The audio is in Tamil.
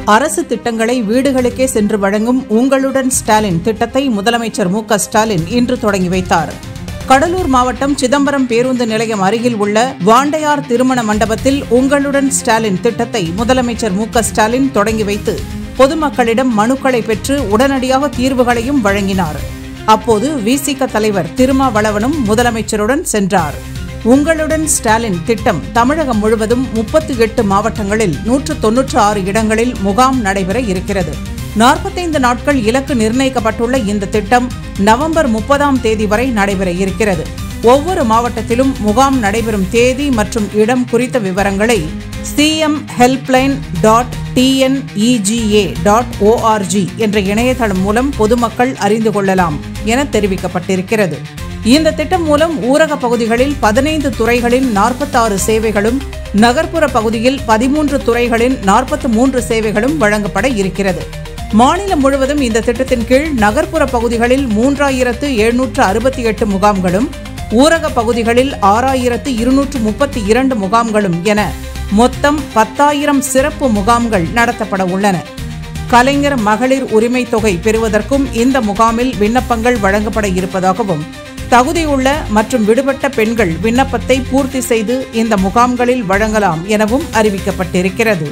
அரசு திட்டங்களை வீடுகளுக்கே சென்று வழங்கும் உங்களுடன் ஸ்டாலின் திட்டத்தை முதலமைச்சர் மு.க. ஸ்டாலின் இன்று தொடங்கி வைத்தார். கடலூர் மாவட்டம் சிதம்பரம் பேருந்து நிலையம் அருகில் உள்ள வாண்டையார் திருமண மண்டபத்தில் உங்களுடன் ஸ்டாலின் திட்டத்தை முதலமைச்சர் மு.க. ஸ்டாலின் தொடங்கி வைத்து பொதுமக்களிடம் மனுக்களை பெற்று உடனடியாக தீர்வுகளையும் வழங்கினார். அப்போது விசிக தலைவர் திருமாவளவனும் முதலமைச்சருடன் சென்றார். உங்களுடன் ஸ்டாலின் திட்டம் தமிழகம் முழுவதும் 38 மாவட்டங்களில் 196 இடங்களில் முகாம் நடைபெற இருக்கிறது. 45 நாட்கள் இலக்கு நிர்ணயிக்கப்பட்டுள்ள இந்த திட்டம் நவம்பர் 30ஆம் தேதி வரை நடைபெற இருக்கிறது. ஒவ்வொரு மாவட்டத்திலும் முகாம் நடைபெறும் தேதி மற்றும் இடம் குறித்த விவரங்களை cmhelpline.tnega.org என்ற இணையதளம் மூலம் பொதுமக்கள் அறிந்து கொள்ளலாம் என தெரிவிக்கப்பட்டிருக்கிறது. இந்த திட்டம் மூலம் ஊரக பகுதிகளில் 15 துறைகளின் 46 சேவைகளும், நகர்ப்புற பகுதியில் 13 துறைகளின் 43 சேவைகளும் வழங்கப்பட இருக்கிறது. மாநிலம் முழுவதும் இந்த திட்டத்தின் கீழ் நகர்ப்புற பகுதிகளில் 3768 முகாம்களும், ஊரக பகுதிகளில் 6232 முகாம்களும் என மொத்தம் 10,000 சிறப்பு முகாம்கள் நடத்தப்பட உள்ளன. கலைஞர் மகளிர் உரிமை தொகை பெறுவதற்கும் இந்த முகாமில் விண்ணப்பங்கள் வழங்கப்பட இருப்பதாகவும், தகுதியுள்ள மற்றும் விடுபட்ட பெண்கள் விண்ணப்பத்தை பூர்த்தி செய்து இந்த முகாம்களில் வழங்கலாம் எனவும் அறிவிக்கப்பட்டிருக்கிறது.